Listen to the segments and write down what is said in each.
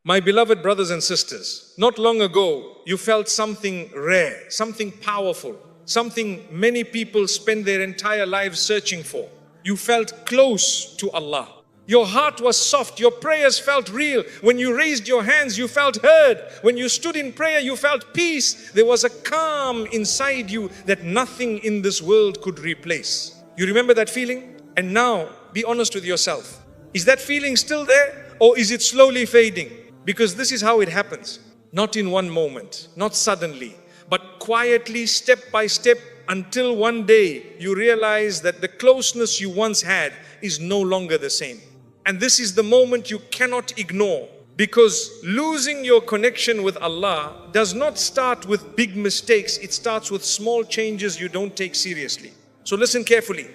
My beloved brothers and sisters, not long ago, you felt something rare, something powerful, something many people spend their entire lives searching for. You felt close to Allah. Your heart was soft, your prayers felt real. When you raised your hands, you felt heard. When you stood in prayer, you felt peace. There was a calm inside you that nothing in this world could replace. You remember that feeling? And now, be honest with yourself. Is that feeling still there, or is it slowly fading? Because this is how it happens. Not in one moment, not suddenly, but quietly, step by step, until one day you realize that the closeness you once had is no longer the same. And this is the moment you cannot ignore, because losing your connection with Allah does not start with big mistakes. It starts with small changes you don't take seriously. So listen carefully,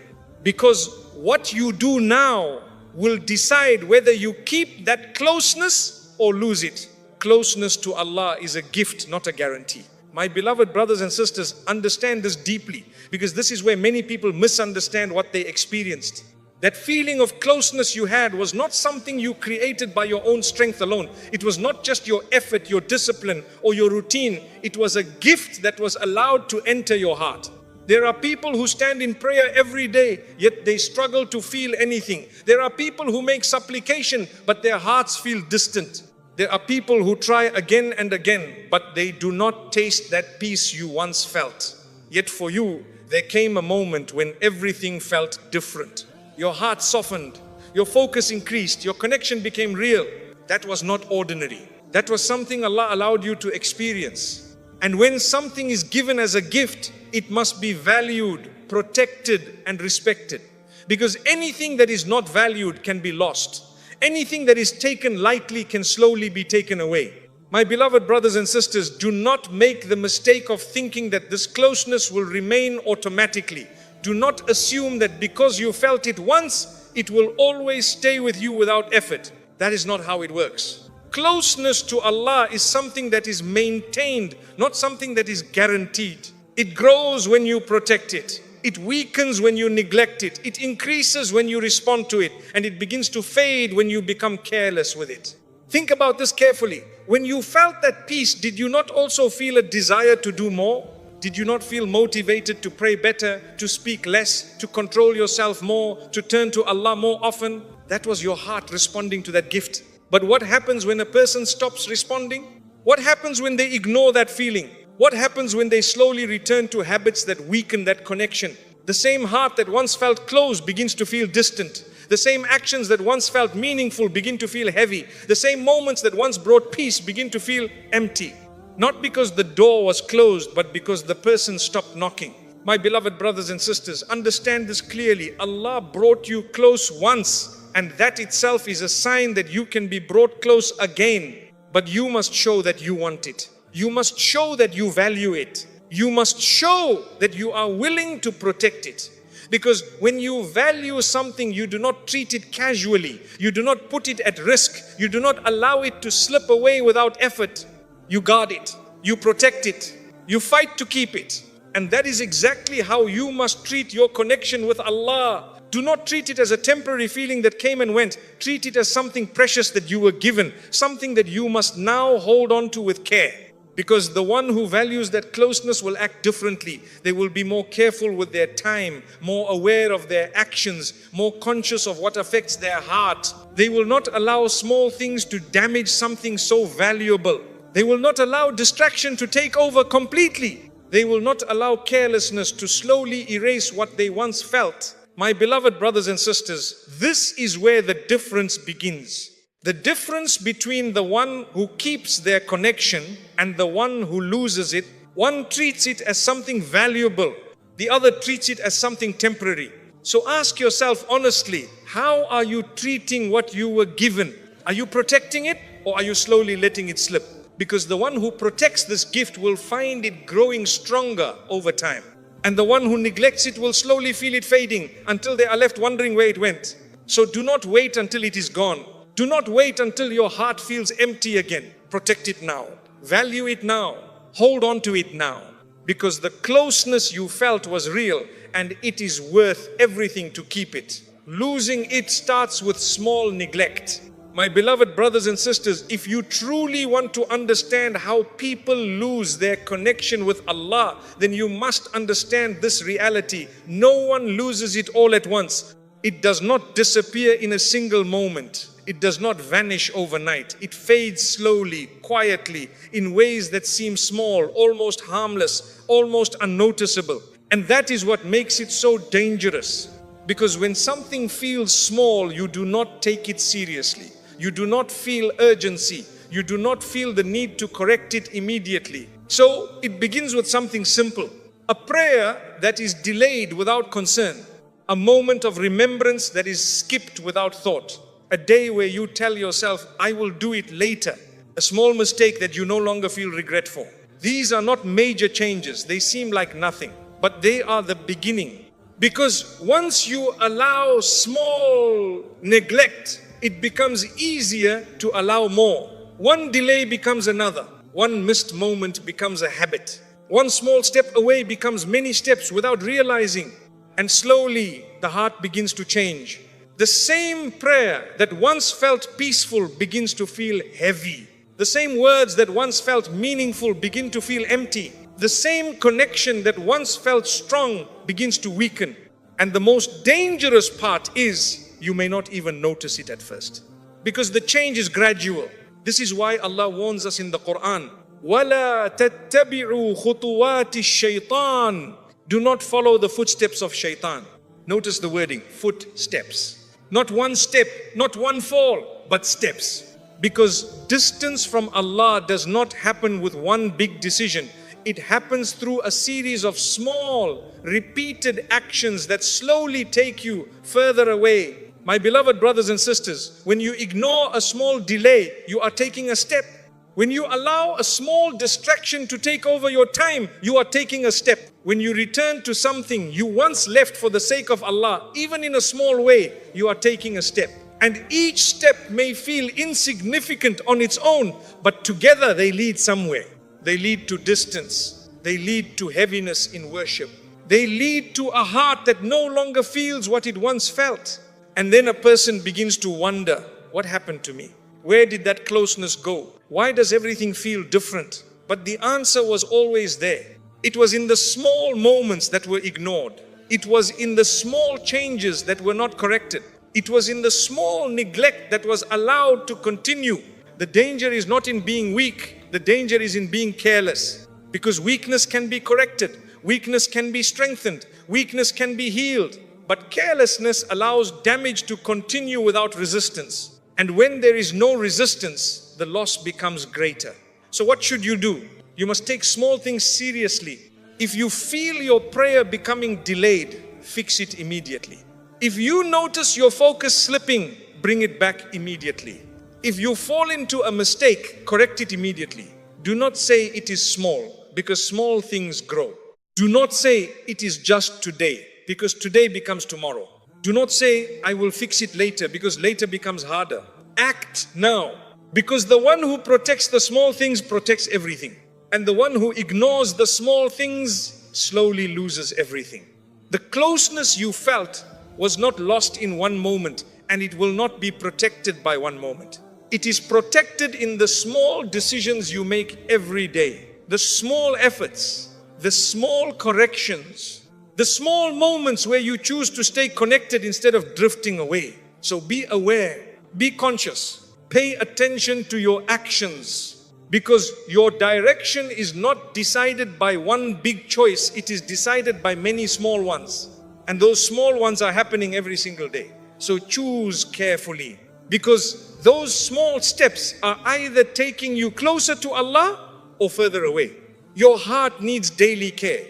because what you do now will decide whether you keep that closeness or lose it. Closeness to Allah is a gift, not a guarantee. My beloved brothers and sisters, understand this deeply, because this is where many people misunderstand what they experienced. That feeling of closeness you had was not something you created by your own strength alone. It was not just your effort, your discipline, or your routine. It was a gift that was allowed to enter your heart. There are people who stand in prayer every day, yet they struggle to feel anything. There are people who make supplication, but their hearts feel distant. There are people who try again and again, but they do not taste that peace you once felt. Yet for you, there came a moment when everything felt different. Your heart softened, your focus increased, your connection became real. That was not ordinary. That was something Allah allowed you to experience. And when something is given as a gift, it must be valued, protected, and respected. Because anything that is not valued can be lost. Anything that is taken lightly can slowly be taken away. My beloved brothers and sisters, do not make the mistake of thinking that this closeness will remain automatically. Do not assume that because you felt it once, it will always stay with you without effort. That is not how it works. Closeness to Allah is something that is maintained, not something that is guaranteed. It grows when you protect it. It weakens when you neglect it. It increases when you respond to it. And it begins to fade when you become careless with it. Think about this carefully. When you felt that peace, did you not also feel a desire to do more? Did you not feel motivated to pray better, to speak less, to control yourself more, to turn to Allah more often? That was your heart responding to that gift. But what happens when a person stops responding? What happens when they ignore that feeling? What happens when they slowly return to habits that weaken that connection? The same heart that once felt close begins to feel distant. The same actions that once felt meaningful begin to feel heavy. The same moments that once brought peace begin to feel empty. Not because the door was closed, but because the person stopped knocking. My beloved brothers and sisters, understand this clearly. Allah brought you close once, and that itself is a sign that you can be brought close again. But you must show that you want it. You must show that you value it. You must show that you are willing to protect it. Because when you value something, you do not treat it casually. You do not put it at risk. You do not allow it to slip away without effort. You guard it. You protect it. You fight to keep it. And that is exactly how you must treat your connection with Allah. Do not treat it as a temporary feeling that came and went. Treat it as something precious that you were given. Something that you must now hold on to with care. Because the one who values that closeness will act differently. They will be more careful with their time, more aware of their actions, more conscious of what affects their heart. They will not allow small things to damage something so valuable. They will not allow distraction to take over completely. They will not allow carelessness to slowly erase what they once felt. My beloved brothers and sisters, this is where the difference begins. The difference between the one who keeps their connection and the one who loses it. One treats it as something valuable. The other treats it as something temporary. So ask yourself honestly, how are you treating what you were given? Are you protecting it, or are you slowly letting it slip? Because the one who protects this gift will find it growing stronger over time. And the one who neglects it will slowly feel it fading until they are left wondering where it went. So do not wait until it is gone. Do not wait until your heart feels empty again. Protect it now. Value it now. Hold on to it now. Because the closeness you felt was real, and it is worth everything to keep it. Losing it starts with small neglect. My beloved brothers and sisters, if you truly want to understand how people lose their connection with Allah, then you must understand this reality. No one loses it all at once. It does not disappear in a single moment. It does not vanish overnight. It fades slowly, quietly, in ways that seem small, almost harmless, almost unnoticeable. And that is what makes it so dangerous. Because when something feels small, you do not take it seriously. You do not feel urgency. You do not feel the need to correct it immediately. So it begins with something simple. A prayer that is delayed without concern. A moment of remembrance that is skipped without thought. A day where you tell yourself, I will do it later. A small mistake that you no longer feel regret for. These are not major changes. They seem like nothing, but they are the beginning. Because once you allow small neglect, it becomes easier to allow more. One delay becomes another. One missed moment becomes a habit. One small step away becomes many steps without realizing. And slowly the heart begins to change. The same prayer that once felt peaceful begins to feel heavy. The same words that once felt meaningful begin to feel empty. The same connection that once felt strong begins to weaken. And the most dangerous part is, you may not even notice it at first. Because the change is gradual. This is why Allah warns us in the Quran, وَلَا تَتَّبِعُوا خُطُوَاتِ الشَّيْطَانِ. Do not follow the footsteps of shaitan. Notice the wording, footsteps. Not one step, not one fall, but steps. Because distance from Allah does not happen with one big decision. It happens through a series of small, repeated actions that slowly take you further away. My beloved brothers and sisters, when you ignore a small delay, you are taking a step. When you allow a small distraction to take over your time, you are taking a step. When you return to something you once left for the sake of Allah, even in a small way, you are taking a step. And each step may feel insignificant on its own, but together they lead somewhere. They lead to distance. They lead to heaviness in worship. They lead to a heart that no longer feels what it once felt. And then a person begins to wonder, what happened to me? Where did that closeness go? Why does everything feel different? But the answer was always there. It was in the small moments that were ignored. It was in the small changes that were not corrected. It was in the small neglect that was allowed to continue. The danger is not in being weak. The danger is in being careless. Because weakness can be corrected. Weakness can be strengthened. Weakness can be healed. But carelessness allows damage to continue without resistance. And when there is no resistance, the loss becomes greater. So what should you do? You must take small things seriously. If you feel your prayer becoming delayed, fix it immediately. If you notice your focus slipping, bring it back immediately. If you fall into a mistake, correct it immediately. Do not say it is small, because small things grow. Do not say it is just today, because today becomes tomorrow. Do not say, I will fix it later, because later becomes harder. Act now, because the one who protects the small things protects everything. And the one who ignores the small things slowly loses everything. The closeness you felt was not lost in one moment, and it will not be protected by one moment. It is protected in the small decisions you make every day. The small efforts, the small corrections, the small moments where you choose to stay connected instead of drifting away. So be aware, be conscious, pay attention to your actions, because your direction is not decided by one big choice, it is decided by many small ones. And those small ones are happening every single day. So choose carefully, because those small steps are either taking you closer to Allah or further away. Your heart needs daily care.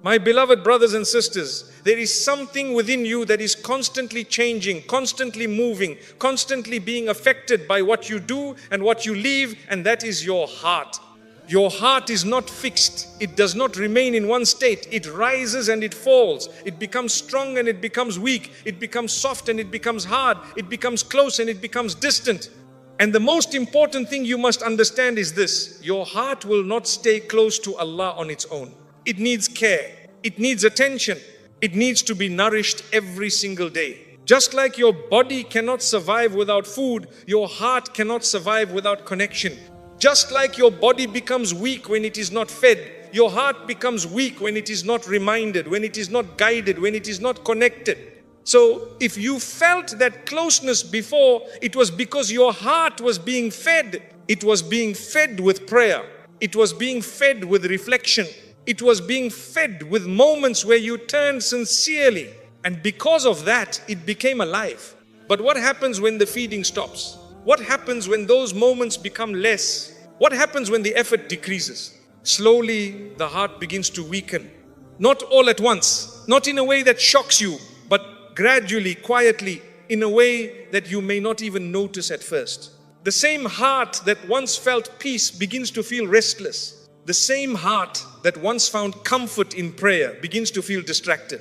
My beloved brothers and sisters, there is something within you that is constantly changing, constantly moving, constantly being affected by what you do and what you leave, and that is your heart. Your heart is not fixed. It does not remain in one state. It rises and it falls. It becomes strong and it becomes weak. It becomes soft and it becomes hard. It becomes close and it becomes distant. And the most important thing you must understand is this: your heart will not stay close to Allah on its own. It needs care. It needs attention. It needs to be nourished every single day. Just like your body cannot survive without food, your heart cannot survive without connection. Just like your body becomes weak when it is not fed, your heart becomes weak when it is not reminded, when it is not guided, when it is not connected. So if you felt that closeness before, it was because your heart was being fed. It was being fed with prayer. It was being fed with reflection. It was being fed with moments where you turned sincerely. And because of that, it became alive. But what happens when the feeding stops? What happens when those moments become less? What happens when the effort decreases? Slowly, the heart begins to weaken. Not all at once, not in a way that shocks you, but gradually, quietly, in a way that you may not even notice at first. The same heart that once felt peace begins to feel restless. The same heart that once found comfort in prayer begins to feel distracted.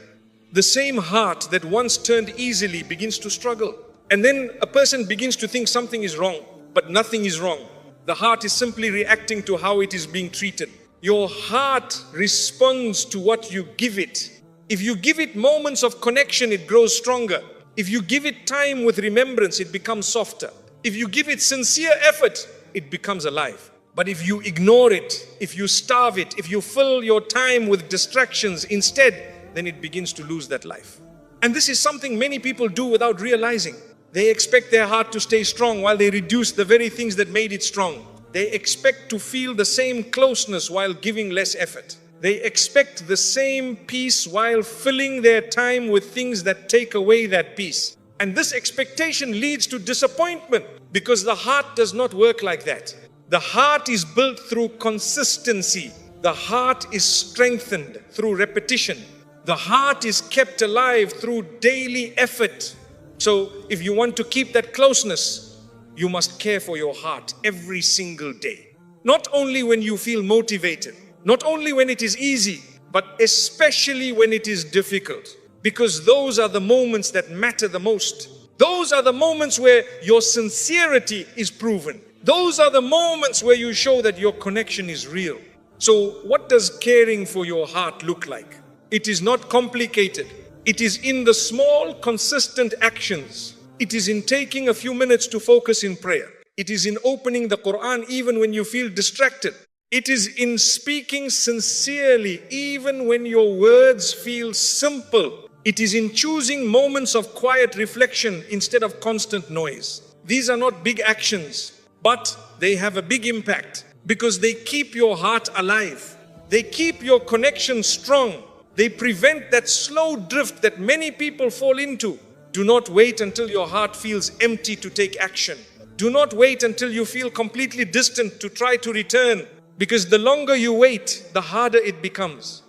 The same heart that once turned easily begins to struggle. And then a person begins to think something is wrong, but nothing is wrong. The heart is simply reacting to how it is being treated. Your heart responds to what you give it. If you give it moments of connection, it grows stronger. If you give it time with remembrance, it becomes softer. If you give it sincere effort, it becomes alive. But if you ignore it, if you starve it, if you fill your time with distractions instead, then it begins to lose that life. And this is something many people do without realizing. They expect their heart to stay strong while they reduce the very things that made it strong. They expect to feel the same closeness while giving less effort. They expect the same peace while filling their time with things that take away that peace. And this expectation leads to disappointment because the heart does not work like that. The heart is built through consistency. The heart is strengthened through repetition. The heart is kept alive through daily effort. So if you want to keep that closeness, you must care for your heart every single day. Not only when you feel motivated, not only when it is easy, but especially when it is difficult. Because those are the moments that matter the most. Those are the moments where your sincerity is proven. Those are the moments where you show that your connection is real. So what does caring for your heart look like? It is not complicated. It is in the small, consistent actions. It is in taking a few minutes to focus in prayer. It is in opening the Quran even when you feel distracted. It is in speaking sincerely even when your words feel simple. It is in choosing moments of quiet reflection instead of constant noise. These are not big actions, but they have a big impact because they keep your heart alive. They keep your connection strong. They prevent that slow drift that many people fall into. Do not wait until your heart feels empty to take action. Do not wait until you feel completely distant to try to return, because the longer you wait, the harder it becomes.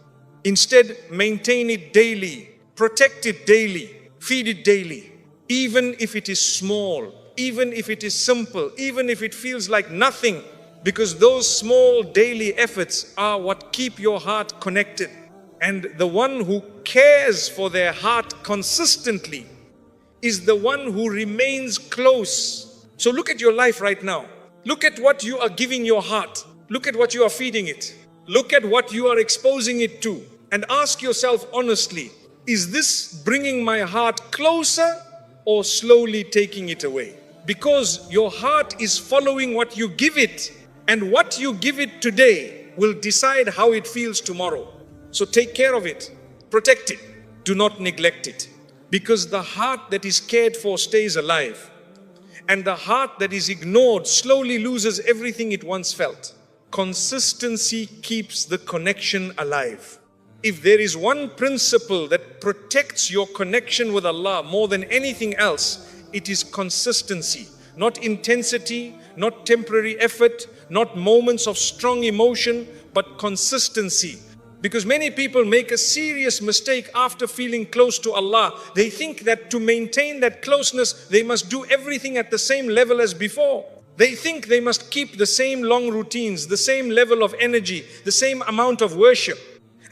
Instead, maintain it daily, protect it daily, feed it daily. Even if it is small, even if it is simple, even if it feels like nothing, because those small daily efforts are what keep your heart connected. And the one who cares for their heart consistently is the one who remains close. So look at your life right now. Look at what you are giving your heart. Look at what you are feeding it. Look at what you are exposing it to. And ask yourself honestly, is this bringing my heart closer or slowly taking it away? Because your heart is following what you give it. And what you give it today will decide how it feels tomorrow. So take care of it, protect it, do not neglect it. Because the heart that is cared for stays alive. And the heart that is ignored slowly loses everything it once felt. Consistency keeps the connection alive. If there is one principle that protects your connection with Allah more than anything else, it is consistency. Not intensity, not temporary effort, not moments of strong emotion, but consistency. Because many people make a serious mistake after feeling close to Allah. They think that to maintain that closeness, they must do everything at the same level as before. They think they must keep the same long routines, the same level of energy, the same amount of worship.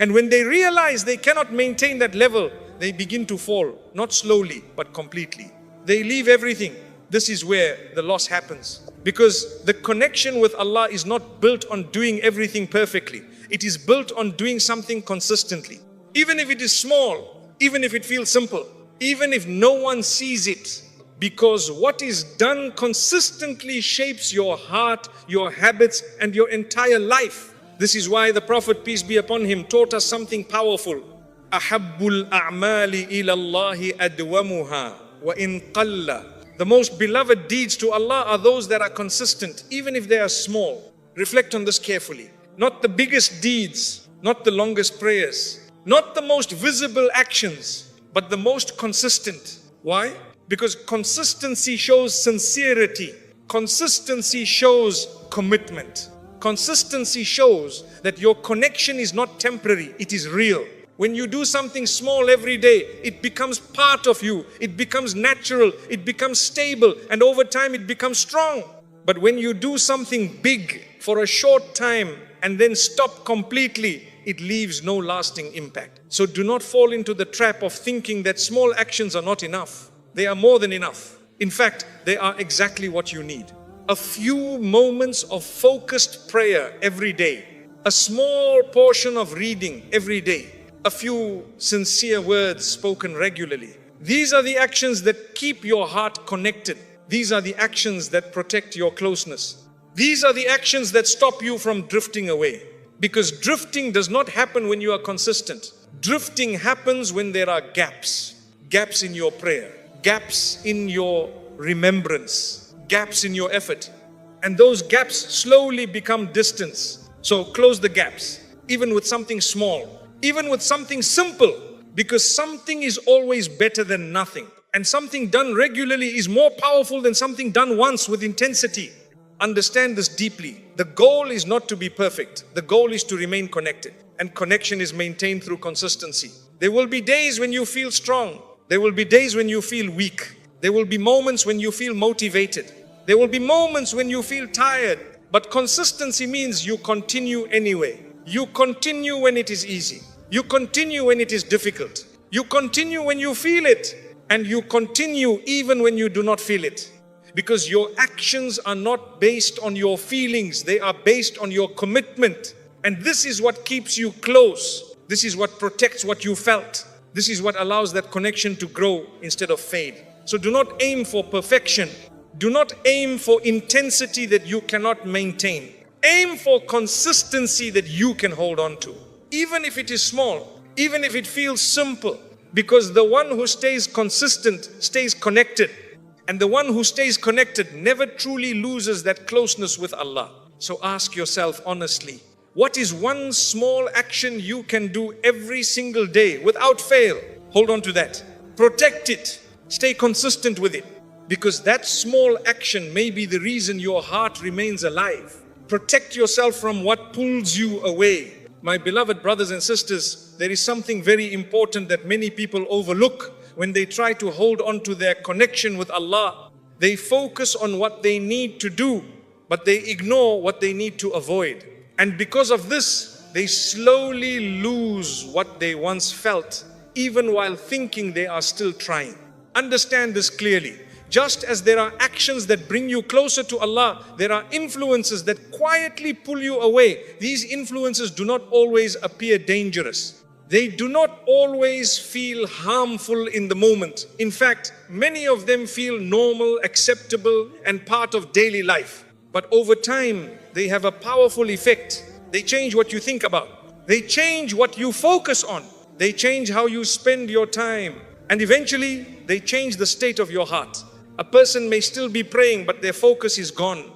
And when they realize they cannot maintain that level, they begin to fall, not slowly, but completely. They leave everything. This is where the loss happens. Because the connection with Allah is not built on doing everything perfectly. It is built on doing something consistently. Even if it is small, even if it feels simple. even if no one sees it, because what is done consistently shapes your heart, your habits, and your entire life. This is why the Prophet, peace be upon him, taught us something powerful. Ahabbul a'mali ila Allahi adwamuha wa in qalla. The most beloved deeds to Allah are those that are consistent, even if they are small. Reflect on this carefully. Not the biggest deeds, not the longest prayers, not the most visible actions, but the most consistent. Why? Because consistency shows sincerity. Consistency shows commitment. Consistency shows that your connection is not temporary, it is real. When you do something small every day, it becomes part of you. It becomes natural, it becomes stable, and over time it becomes strong. But when you do something big for a short time and then stop completely, it leaves no lasting impact. So do not fall into the trap of thinking that small actions are not enough. They are more than enough. In fact, they are exactly what you need. A few moments of focused prayer every day, a small portion of reading every day, a few sincere words spoken regularly. These are the actions that keep your heart connected. These are the actions that protect your closeness. These are the actions that stop you from drifting away. Because drifting does not happen when you are consistent. Drifting happens when there are gaps. Gaps in your prayer, gaps in your remembrance, gaps in your effort. And those gaps slowly become distance. So close the gaps, even with something small, even with something simple, because something is always better than nothing. And something done regularly is more powerful than something done once with intensity. Understand this deeply. The goal is not to be perfect. The goal is to remain connected. And connection is maintained through consistency. There will be days when you feel strong. There will be days when you feel weak. There will be moments when you feel motivated. There will be moments when you feel tired. But consistency means you continue anyway. You continue when it is easy. You continue when it is difficult. You continue when you feel it. And you continue even when you do not feel it. Because your actions are not based on your feelings. They are based on your commitment. And this is what keeps you close. This is what protects what you felt. This is what allows that connection to grow instead of fade. So do not aim for perfection. Do not aim for intensity that you cannot maintain. Aim for consistency that you can hold on to. Even if it is small, even if it feels simple. Because the one who stays consistent stays connected. And the one who stays connected never truly loses that closeness with Allah. So ask yourself honestly, what is one small action you can do every single day without fail? Hold on to that. Protect it. Stay consistent with it. Because that small action may be the reason your heart remains alive. Protect yourself from what pulls you away. My beloved brothers and sisters, there is something very important that many people overlook when they try to hold on to their connection with Allah. They focus on what they need to do, but they ignore what they need to avoid. And because of this, they slowly lose what they once felt, even while thinking they are still trying. Understand this clearly. Just as there are actions that bring you closer to Allah, there are influences that quietly pull you away. These influences do not always appear dangerous. They do not always feel harmful in the moment. In fact, many of them feel normal, acceptable, and part of daily life. But over time, they have a powerful effect. They change what you think about. They change what you focus on. They change how you spend your time. And eventually, they change the state of your heart. A person may still be praying, but their focus is gone.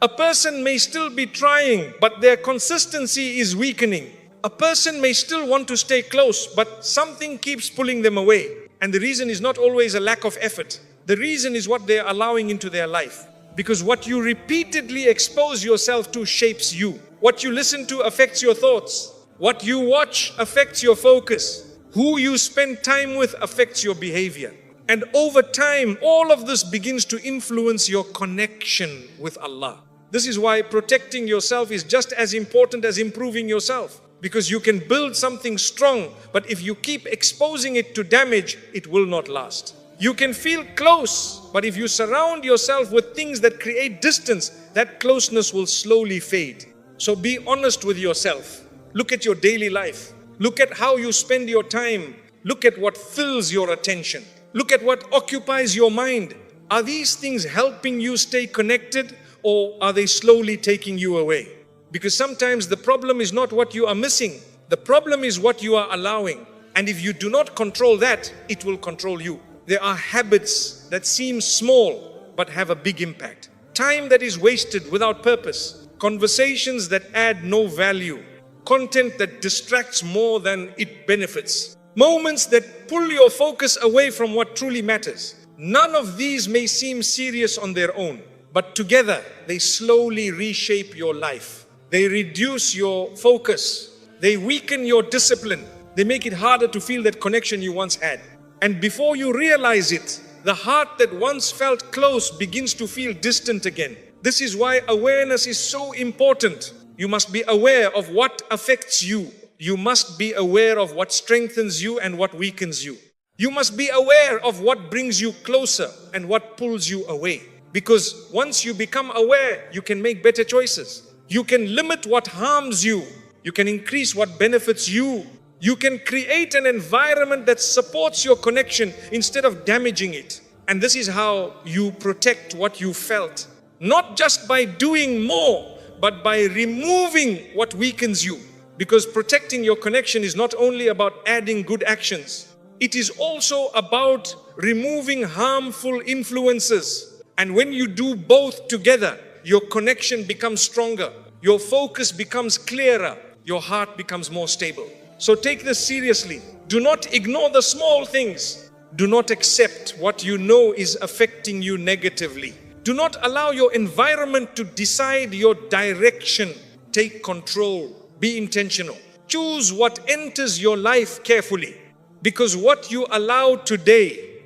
A person may still be trying, but their consistency is weakening. A person may still want to stay close, but something keeps pulling them away. And the reason is not always a lack of effort. The reason is what they are allowing into their life. Because what you repeatedly expose yourself to shapes you. What you listen to affects your thoughts. What you watch affects your focus. Who you spend time with affects your behavior. And over time, all of this begins to influence your connection with Allah. This is why protecting yourself is just as important as improving yourself. Because you can build something strong, but if you keep exposing it to damage, it will not last. You can feel close, but if you surround yourself with things that create distance, that closeness will slowly fade. So be honest with yourself. Look at your daily life. Look at how you spend your time. Look at what fills your attention. Look at what occupies your mind. Are these things helping you stay connected, or are they slowly taking you away? Because sometimes the problem is not what you are missing. The problem is what you are allowing. And if you do not control that, it will control you. There are habits that seem small but have a big impact. Time that is wasted without purpose. Conversations that add no value. Content that distracts more than it benefits. Moments that pull your focus away from what truly matters. None of these may seem serious on their own, but together they slowly reshape your life. They reduce your focus. They weaken your discipline. They make it harder to feel that connection you once had. And before you realize it, the heart that once felt close begins to feel distant again. This is why awareness is so important. You must be aware of what affects you. You must be aware of what strengthens you and what weakens you. You must be aware of what brings you closer and what pulls you away. Because once you become aware, you can make better choices. You can limit what harms you. You can increase what benefits you. You can create an environment that supports your connection instead of damaging it. And this is how you protect what you felt. Not just by doing more, but by removing what weakens you. Because protecting your connection is not only about adding good actions. It is also about removing harmful influences. And when you do both together, your connection becomes stronger. Your focus becomes clearer. Your heart becomes more stable. So take this seriously. Do not ignore the small things. Do not accept what you know is affecting you negatively. Do not allow your environment to decide your direction. Take control. Be intentional. Choose what enters your life carefully. Because what you allow today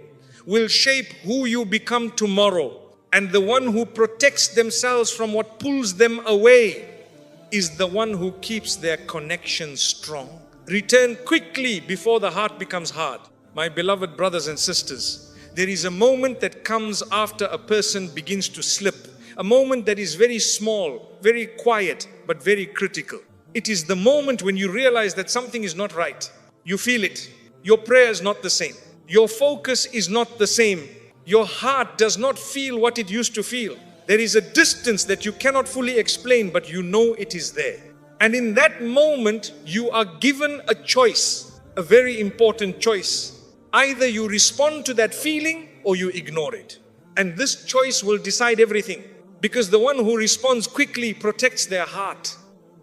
will shape who you become tomorrow. And the one who protects themselves from what pulls them away is the one who keeps their connection strong. Return quickly before the heart becomes hard. My beloved brothers and sisters, there is a moment that comes after a person begins to slip. A moment that is very small, very quiet, but very critical. It is the moment when you realize that something is not right. You feel it. Your prayer is not the same. Your focus is not the same. Your heart does not feel what it used to feel. There is a distance that you cannot fully explain, but you know it is there. And in that moment, you are given a choice, a very important choice. Either you respond to that feeling or you ignore it. And this choice will decide everything. Because the one who responds quickly protects their heart.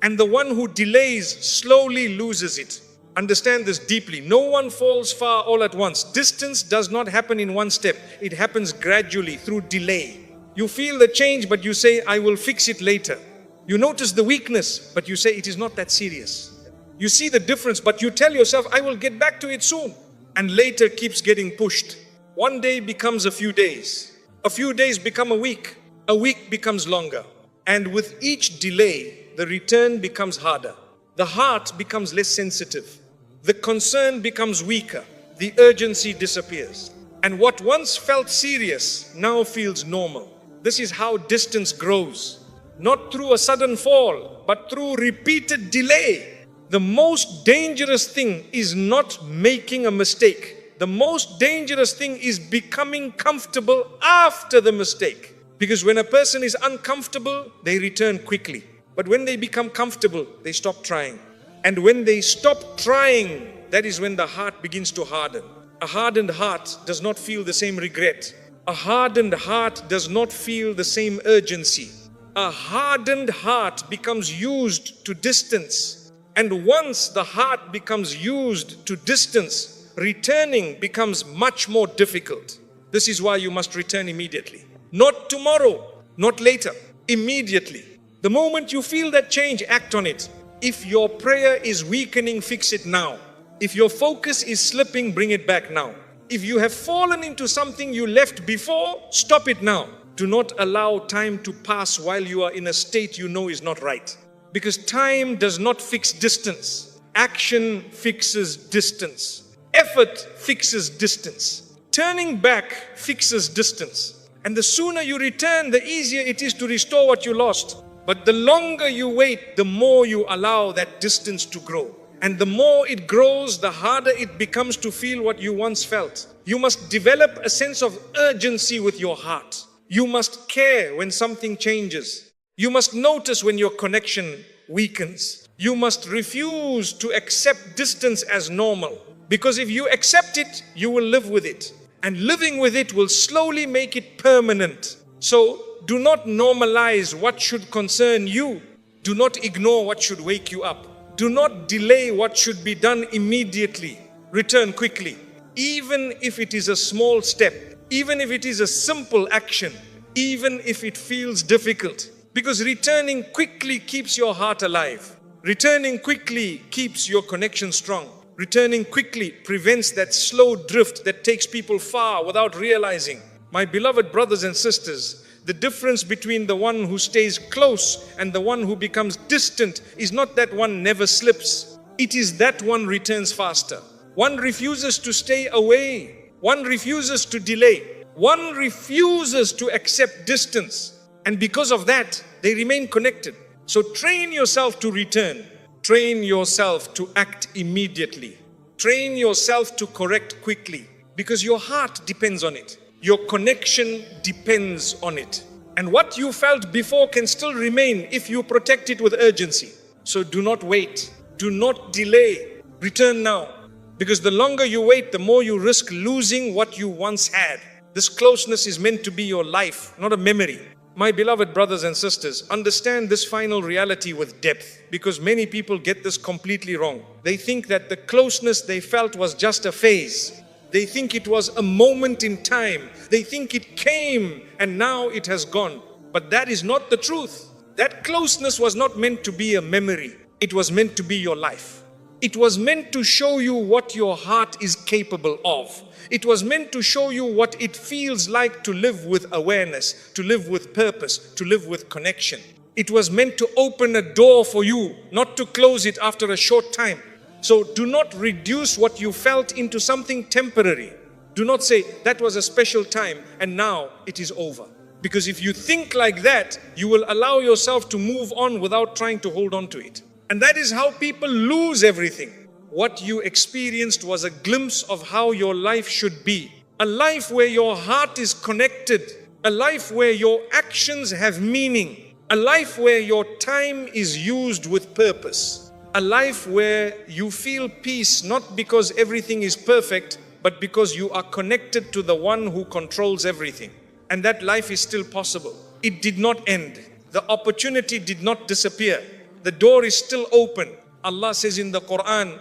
And the one who delays slowly loses it. Understand this deeply. No one falls far all at once. Distance does not happen in one step. It happens gradually through delay. You feel the change, but you say, I will fix it later. You notice the weakness, but you say, it is not that serious. You see the difference, but you tell yourself, I will get back to it soon. And later keeps getting pushed. One day becomes a few days. A few days become a week. A week becomes longer. And with each delay, the return becomes harder. The heart becomes less sensitive. The concern becomes weaker. The urgency disappears. And what once felt serious now feels normal. This is how distance grows. Not through a sudden fall, but through repeated delay. The most dangerous thing is not making a mistake. The most dangerous thing is becoming comfortable after the mistake. Because when a person is uncomfortable, they return quickly. But when they become comfortable, they stop trying. And when they stop trying, that is when the heart begins to harden. A hardened heart does not feel the same regret. A hardened heart does not feel the same urgency. A hardened heart becomes used to distance. And once the heart becomes used to distance, returning becomes much more difficult. This is why you must return immediately. Not tomorrow, not later, immediately. The moment you feel that change, act on it. If your prayer is weakening, fix it now. If your focus is slipping, bring it back now. If you have fallen into something you left before, stop it now. Do not allow time to pass while you are in a state you know is not right. Because time does not fix distance. Action fixes distance. Effort fixes distance. Turning back fixes distance. And the sooner you return, the easier it is to restore what you lost. But the longer you wait, the more you allow that distance to grow. And the more it grows, the harder it becomes to feel what you once felt. You must develop a sense of urgency with your heart. You must care when something changes. You must notice when your connection weakens. You must refuse to accept distance as normal. Because if you accept it, you will live with it. And living with it will slowly make it permanent. So do not normalize what should concern you. Do not ignore what should wake you up. Do not delay what should be done immediately. Return quickly. Even if it is a small step, even if it is a simple action, even if it feels difficult. Because returning quickly keeps your heart alive. Returning quickly keeps your connection strong. Returning quickly prevents that slow drift that takes people far without realizing. My beloved brothers and sisters, the difference between the one who stays close and the one who becomes distant is not that one never slips. It is that one returns faster. One refuses to stay away. One refuses to delay. One refuses to accept distance. And because of that, they remain connected. So train yourself to return. Train yourself to act immediately. Train yourself to correct quickly. Because your heart depends on it. Your connection depends on it. And what you felt before can still remain if you protect it with urgency. So do not wait. Do not delay. Return now. Because the longer you wait, the more you risk losing what you once had. This closeness is meant to be your life, not a memory. My beloved brothers and sisters, understand this final reality with depth, because many people get this completely wrong. They think that the closeness they felt was just a phase. They think it was a moment in time. They think it came and now it has gone. But that is not the truth. That closeness was not meant to be a memory. It was meant to be your life. It was meant to show you what your heart is capable of. It was meant to show you what it feels like to live with awareness, to live with purpose, to live with connection. It was meant to open a door for you, not to close it after a short time. So do not reduce what you felt into something temporary. Do not say, that was a special time and now it is over. Because if you think like that, you will allow yourself to move on without trying to hold on to it. And that is how people lose everything. What you experienced was a glimpse of how your life should be. A life where your heart is connected. A life where your actions have meaning. A life where your time is used with purpose. A life where you feel peace not because everything is perfect, but because you are connected to the one who controls everything. And that life is still possible. It did not end. The opportunity did not disappear. The door is still open. Allah says in the Quran,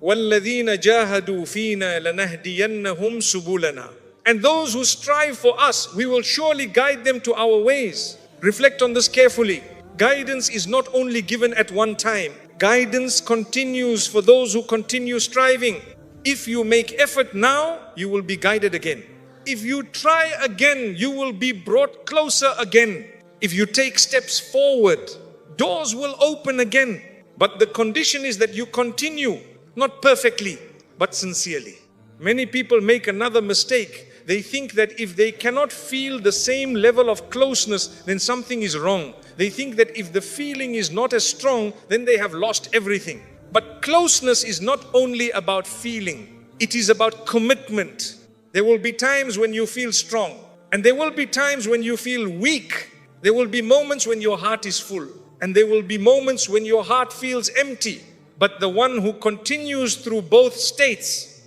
وَالَّذِينَ جَاهَدُوا فِينَا لَنَهْدِيَنَّهُمْ سُبُلَنَا. And those who strive for us, we will surely guide them to our ways. Reflect on this carefully. Guidance is not only given at one time. Guidance continues for those who continue striving. If you make effort now, you will be guided again. If you try again, you will be brought closer again. If you take steps forward, doors will open again. But the condition is that you continue, not perfectly, but sincerely. Many people make another mistake. They think that if they cannot feel the same level of closeness, then something is wrong. They think that if the feeling is not as strong, then they have lost everything. But closeness is not only about feeling. It is about commitment. There will be times when you feel strong. And there will be times when you feel weak. There will be moments when your heart is full. And there will be moments when your heart feels empty. But the one who continues through both states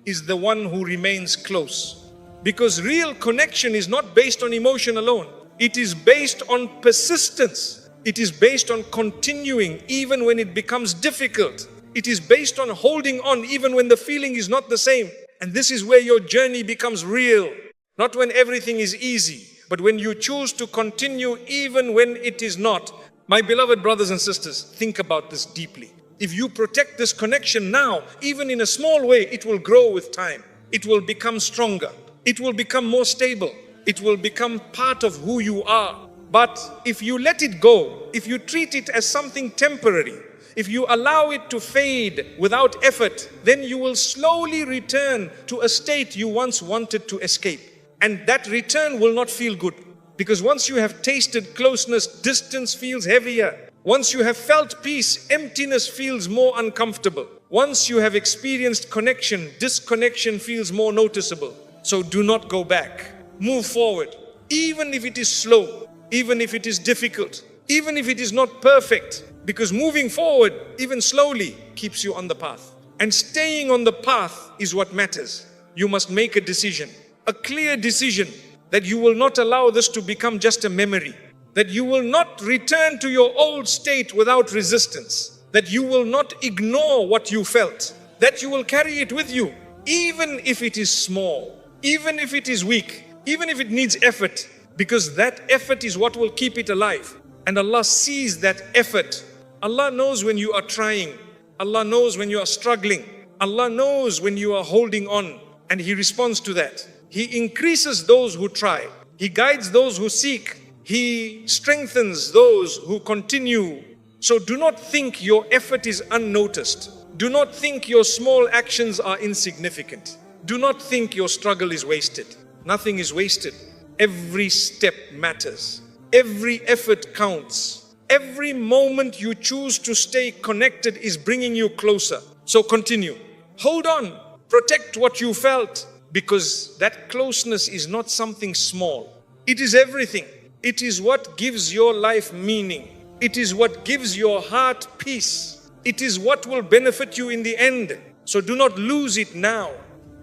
is the one who remains close. Because real connection is not based on emotion alone. It is based on persistence. It is based on continuing even when it becomes difficult. It is based on holding on even when the feeling is not the same. And this is where your journey becomes real. Not when everything is easy, but when you choose to continue even when it is not. My beloved brothers and sisters, think about this deeply. If you protect this connection now, even in a small way, it will grow with time. It will become stronger. It will become more stable. It will become part of who you are. But if you let it go, if you treat it as something temporary, if you allow it to fade without effort, then you will slowly return to a state you once wanted to escape. And that return will not feel good. Because once you have tasted closeness, distance feels heavier. Once you have felt peace, emptiness feels more uncomfortable. Once you have experienced connection, disconnection feels more noticeable. So do not go back. Move forward. Even if it is slow, even if it is difficult, even if it is not perfect, because moving forward, even slowly, keeps you on the path. And staying on the path is what matters. You must make a decision, a clear decision, that you will not allow this to become just a memory, that you will not return to your old state without resistance, that you will not ignore what you felt, that you will carry it with you, even if it is small, even if it is weak, even if it needs effort, because that effort is what will keep it alive. And Allah sees that effort. Allah knows when you are trying. Allah knows when you are struggling. Allah knows when you are holding on, and He responds to that. He increases those who try. He guides those who seek. He strengthens those who continue. So do not think your effort is unnoticed. Do not think your small actions are insignificant. Do not think your struggle is wasted. Nothing is wasted. Every step matters. Every effort counts. Every moment you choose to stay connected is bringing you closer. So continue. Hold on. Protect what you felt, because that closeness is not something small. It is everything. It is what gives your life meaning. It is what gives your heart peace. It is what will benefit you in the end. So do not lose it now,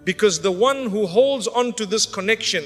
because the one who holds on to this connection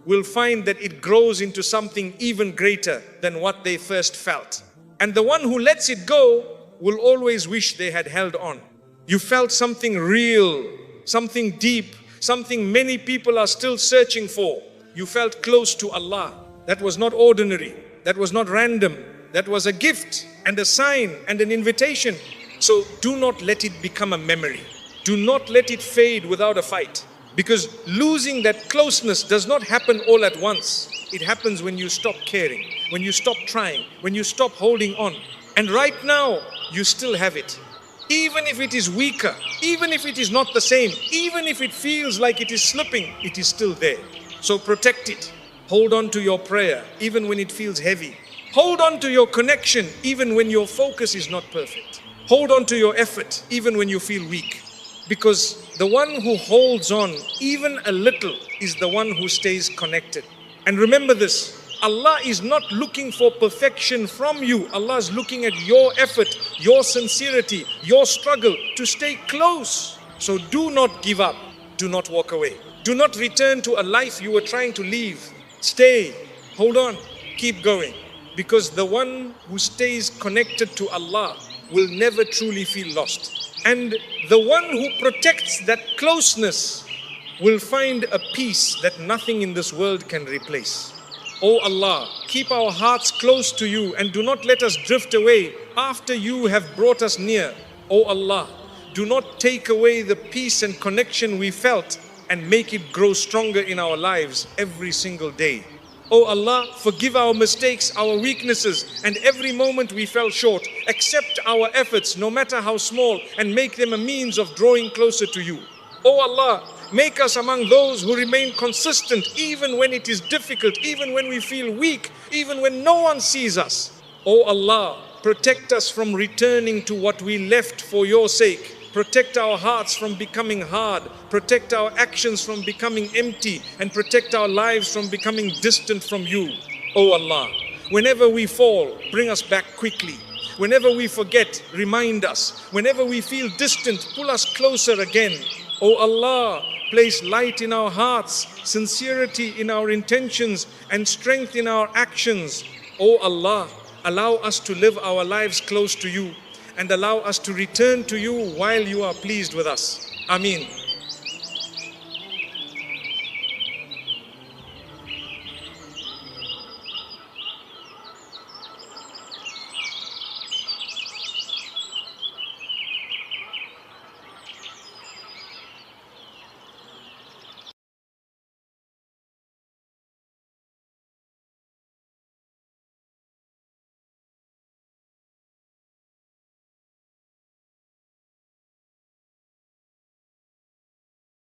will find that it grows into something even greater than what they first felt. And the one who lets it go will always wish they had held on. You felt something real, something deep, something many people are still searching for. You felt close to Allah. That was not ordinary. That was not random. That was a gift and a sign and an invitation. So do not let it become a memory. Do not let it fade without a fight. Because losing that closeness does not happen all at once. It happens when you stop caring, when you stop trying, when you stop holding on. And right now, you still have it. Even if it is weaker, even if it is not the same, even if it feels like it is slipping, it is still there. So protect it. Hold on to your prayer, even when it feels heavy. Hold on to your connection, even when your focus is not perfect. Hold on to your effort, even when you feel weak. Because the one who holds on, even a little, is the one who stays connected. And remember this, Allah is not looking for perfection from you. Allah is looking at your effort, your sincerity, your struggle to stay close. So do not give up. Do not walk away. Do not return to a life you were trying to leave. Stay, hold on, keep going. Because the one who stays connected to Allah will never truly feel lost. And the one who protects that closeness will find a peace that nothing in this world can replace. O Allah, keep our hearts close to you and do not let us drift away after you have brought us near. O Allah, do not take away the peace and connection we felt and make it grow stronger in our lives every single day. O Allah, forgive our mistakes, our weaknesses, and every moment we fell short. Accept our efforts, no matter how small, and make them a means of drawing closer to you. O Allah, make us among those who remain consistent even when it is difficult, even when we feel weak, even when no one sees us. O Allah, protect us from returning to what we left for your sake. Protect our hearts from becoming hard. Protect our actions from becoming empty. And protect our lives from becoming distant from you. O Allah, whenever we fall, bring us back quickly. Whenever we forget, remind us. Whenever we feel distant, pull us closer again. O Allah, place light in our hearts, sincerity in our intentions, and strength in our actions. O Allah, allow us to live our lives close to you, and allow us to return to you while you are pleased with us. Ameen.